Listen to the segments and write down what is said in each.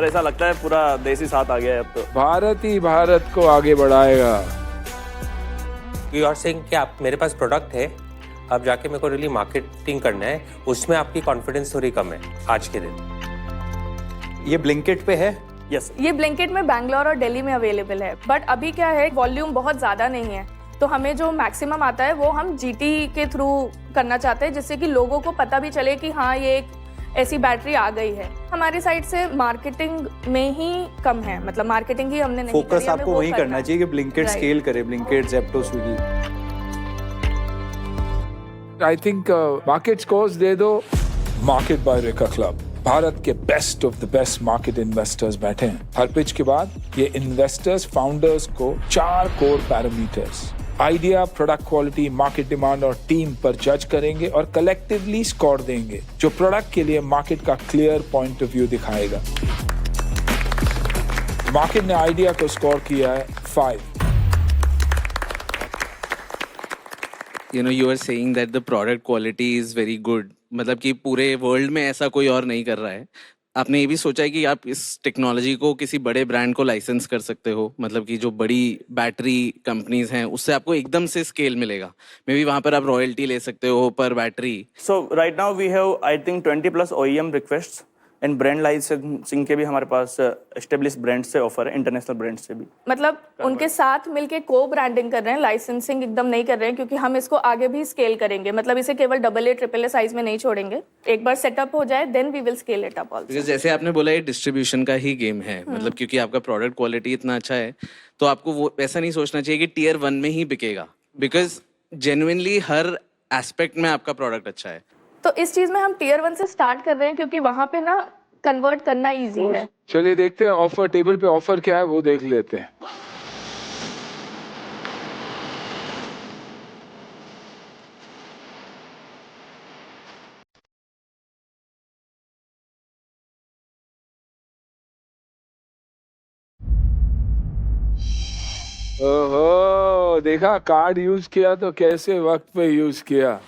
Sir ऐसा लगता है पूरा देसी साथ आ गया है अब तो। भारत ही भारत को आगे बढ़ाएगा। यू आर सेइंग कि आप मेरे पास प्रोडक्ट है, अब जाके मेरे को रियली मार्केटिंग करना है, उसमें आपकी कॉन्फिडेंस थोड़ी कम है आज के दिन। ये ब्लिंकिट पे है? यस, ये ब्लिंकिट में बैंगलोर और दिल्ली में अवेलेबल है, बट अभी क्या है वॉल्यूम बहुत ज़्यादा नहीं है, तो हमें जो मैक्सिमम आता है वो हम जीटी के थ्रू करना चाहते हैं, जिससे कि लोगों को पता भी चले कि हाँ ये एक ऐसी बैटरी आ गई है। हमारी साइड से मार्केटिंग में ही कम है, मतलब मार्केटिंग ही हमने नहीं फोकस करी, हमें आपको वो वहीं करना चाहिए कि ब्लिंकिट Right. स्केल करे, Blinkit, Zepto, Swiggy. I think market scores दे दो। Market by Rekha club, Bharat के best of the best market investors बैठे हैं। हर पिच के बाद ये इन्वेस्टर्स फाउंडर्स को 4 core parameters idea, product quality, market demand और टीम पर जज करेंगे और कलेक्टिवली स्कोर देंगे, जो प्रोडक्ट के लिए मार्केट का क्लियर पॉइंट ऑफ व्यू दिखाएगा। मार्केट ने आइडिया को स्कोर किया है 5। You know, you are saying that the product quality is very good. मतलब कि पूरे वर्ल्ड में ऐसा कोई और नहीं कर रहा है। आपने ये भी सोचा है कि आप इस टेक्नोलॉजी को किसी बड़े ब्रांड को लाइसेंस कर सकते हो, मतलब कि जो बड़ी बैटरी कंपनीज हैं उससे आपको एकदम से स्केल मिलेगा, मे बी वहाँ पर आप रॉयल्टी ले सकते हो पर battery. So right now we have I think 20+ OEM requests and brand licensing के भी हमारे पास एस्टेब्लिश ब्रांड से ऑफर है, इंटरनेशनल ब्रांड से भी। मतलब उनके साथ मिलके को ब्रांडिंग कर रहे हैं, लाइसेंसिंग एकदम नहीं कर रहे हैं, क्योंकि हम इसको आगे भी स्केल करेंगे, मतलब इसे केवल AA, AAA साइज में नहीं छोड़ेंगे। एक बार सेटअप हो जाए then we will scale it up also. Because जैसे आपने बोला ये डिस्ट्रीब्यूशन का ही गेम है, मतलब क्योंकि आपका प्रोडक्ट क्वालिटी इतना अच्छा है तो आपको वो ऐसा नहीं सोचना चाहिए कि टियर 1 में ही बिकेगा, बिकॉज जेन्युइनली हर एस्पेक्ट में आपका प्रोडक्ट अच्छा है। तो इस चीज में हम टियर 1 से स्टार्ट कर रहे हैं, क्योंकि वहां पे ना कन्वर्ट करना इजी है। चलिए देखते हैं ऑफर टेबल पे ऑफर क्या है वो देख लेते हैं। ओहो, देखा कार्ड यूज किया तो कैसे वक्त पे यूज किया।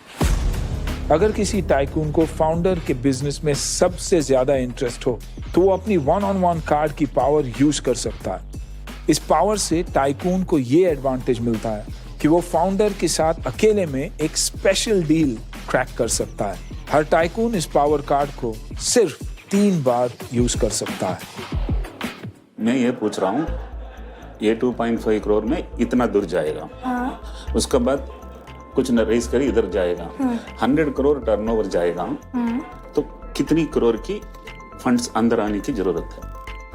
अगर किसी टाइकून को फाउंडर के बिजनेस में सबसे ज्यादा इंटरेस्ट हो तो वो अपनी 1-on-1 कार्ड की पावर यूज कर सकता है। इस पावर से टाइकून को ये एडवांटेज मिलता है कि वो फाउंडर के साथ अकेले में एक स्पेशल डील क्रैक कर सकता है। हर टाइकून इस पावर कार्ड को सिर्फ 3 बार यूज कर सकता है। मैं ये पूछ रहा हूँ, ये 2.5 करोड़ में इतना दूर जाएगा, उसके बाद कुछ न रेस करी इधर जाएगा, 100 करोड़ टर्नओवर जाएगा, तो कितनी करोड़ की फंड्स अंदर आने की जरूरत है?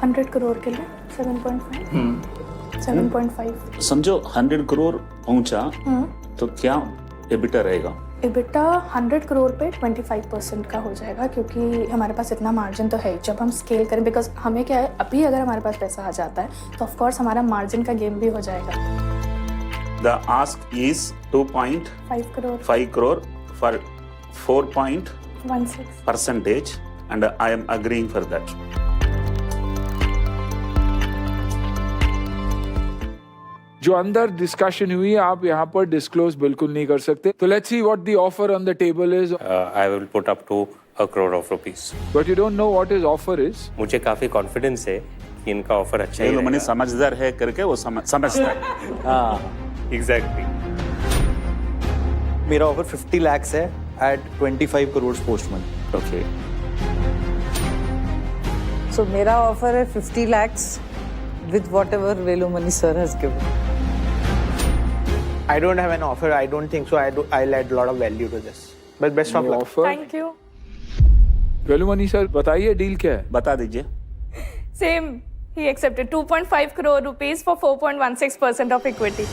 100 करोड़ के लिए 7.5 समझो 100 करोड़ पहुंचा तो क्या एबिटा रहेगा? EBITDA 100 करोड़ पे 25% का हो जाएगा, क्योंकि हमारे पास इतना मार्जिन तो है ही। जब हम स्केल करें, बिकॉज हमें क्या है, अभी अगर हमारे पास पैसा आ जाता है तो ऑफ कोर्स हमारा मार्जिन का गेम भी हो जाएगा। The ask is 2.5 crore for 4.16% and I am agreeing for that. जो अंदर डिस्कशन हुई आप यहाँ पर डिस्क्लोज बिल्कुल नहीं कर सकते। तो let's see what the offer on the table is. I will put up to 1 crore of rupees. But you don't know what is offer is. मुझे काफी कॉन्फिडेंस है कि इनका ऑफर अच्छा ही ये लो, मैंने रहेगा। समझदार है करके वो समझता है। हाँ, एग्जैक्टली। मेरा ऑफर 50 lakhs है at 25 crores post money। Okay, So मेरा ऑफर है 50 lakhs with whatever Velumani sir has given. I don't have an offer. I don't think so. I'll add a lot of value to this. But best of luck. Offer thank you. Velumani sir बताइए deal क्या है। बता दीजिए। Same he accepted 2.5 crore rupees for 4.16% of equity.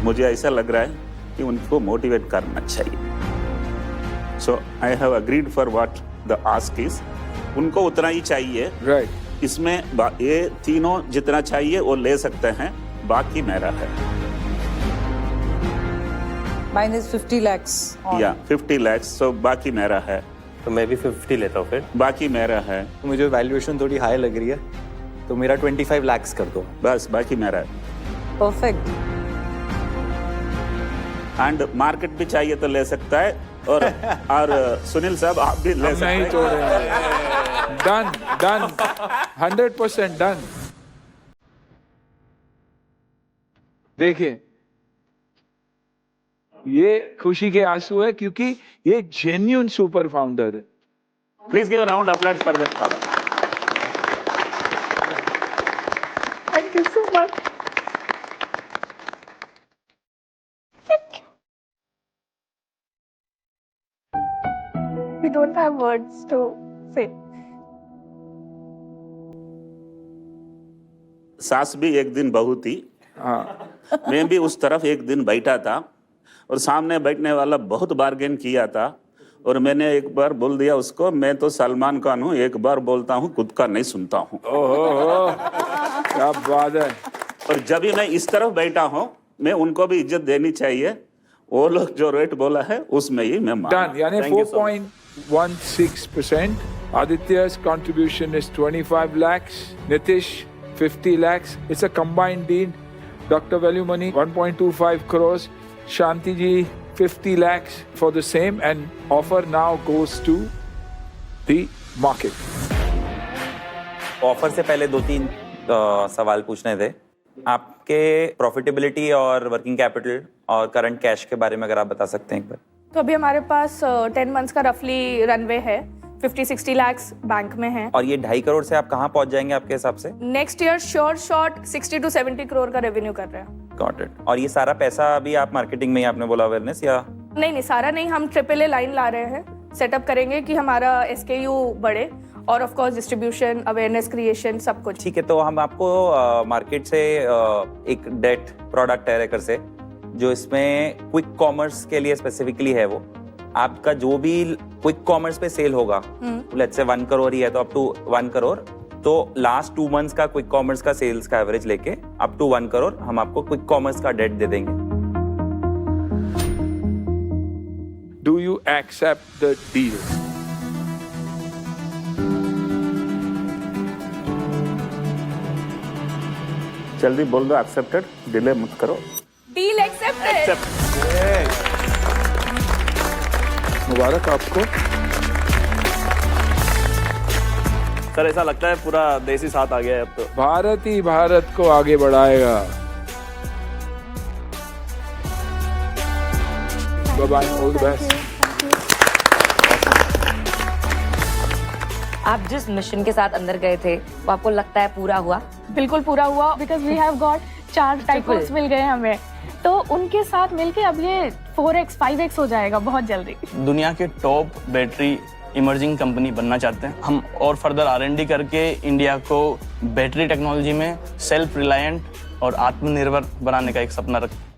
मुझे ऐसा लग रहा है कि उनको मोटिवेट करना चाहिए। So I have agreed for what the ask is. उनको उतना ही चाहिए, राइट। इसमें ये तीनों जितना चाहिए वो ले सकते हैं, बाकी मेरा है। Mine is 50 lakhs. on. या 50 lakhs, सो बाकी मेरा है, तो मैं भी 50 लेता हूँ फिर। बाकी मेरा है। तो मुझे वैल्यूएशन थोड़ी हाई लग रही है, तो मेरा 25 lakhs कर दो। बस बाकी मेरा है। Perfect. एंड मार्केट भी चाहिए तो ले सकता है, और सुनील साहब आप भी ले हम सकते नहीं हैं। तोड़ेंगे। Done 100% done. देखिए ये खुशी के आंसू है क्योंकि ये जेन्युइन सुपर फाउंडर है। Please give a round of applause for that father. Thank you so much. We don't have words to say. सास भी एक दिन बहू थी। हाँ मैं भी उस तरफ एक दिन बैठा था और सामने बैठने वाला बहुत बार्गेन किया था और मैंने एक बार बोल दिया उसको, मैं तो सलमान खान हूँ, एक बार बोलता हूँ खुद का नहीं सुनता हूँ। ओहो क्या बात है। और जब भी मैं इस तरफ बैठा हूँ मैं उनको भी इज्जत देनी चाहिए। वो लोग जो रेट बोला है उसमें ही मैं मान। Done. यानी 4.16%. Aditya's contribution is 25 lakhs. Nitish 50 lakhs. It's a combined deal. Dr. Value Money 1.25 crores. Shanti ji 50 lakhs for the same, and offer now goes to the market. Offer से पहले 2-3 सवाल पूछने थे। आपके प्रॉफिटेबिलिटी और वर्किंग कैपिटल और current cash के बारे में अगर आप बता सकते हैं एक बार। तो अभी हमारे पास 10 मंथ्स का रफली रनवे है, 50-60 lakhs बैंक में है। और ये 2.5 करोड़ से आप कहाँ पहुंच जाएंगे आपके हिसाब से? Next year sure shot 60 to 70 crore का रेवेन्यू कर रहे हैं। Got it. और ये सारा पैसा अभी आप मार्केटिंग में ही आपने बोला अवेयरनेस या? नहीं सारा नहीं, हम AAA लाइन ला रहे हैं, सेटअप करेंगे कि हमारा SKU बढ़े और of course distribution, awareness creation, सब कुछ। ठीक है, तो हम आपको मार्केट से एक डेट प्रोडक्ट है रेकर से, जो इसमें क्विक कॉमर्स के लिए स्पेसिफिकली है। वो आपका जो भी क्विक कॉमर्स पे सेल होगा, लेट्स से 1 करोड़ ही है तो अप टू 1 करोड़, तो लास्ट 2 मंथ्स का क्विक कॉमर्स का सेल्स का एवरेज लेके अप टू 1 करोड़ हम आपको क्विक कॉमर्स का डेट दे देंगे। Do you accept the deal? जल्दी बोल दो एक्सेप्टेड, डिले मत करो। Deal accepted. मुबारक आपको। सर ऐसा लगता है पूरा देश ही साथ आ गया है अब तो। भारत ही भारत को आगे बढ़ाएगा। Bye bye, all the best. आप जिस मिशन के साथ अंदर गए थे वो आपको लगता है पूरा हुआ? बिल्कुल पूरा हुआ, because we have got 4 tycoons मिल गए हमें, तो उनके साथ मिलके अब ये 4x 5x हो जाएगा बहुत जल्दी। दुनिया के टॉप बैटरी इमर्जिंग कंपनी बनना चाहते हैं हम, और फर्दर R&D करके इंडिया को बैटरी टेक्नोलॉजी में सेल्फ रिलायंट और आत्मनिर्भर बनाने का एक सपना रखते हैं।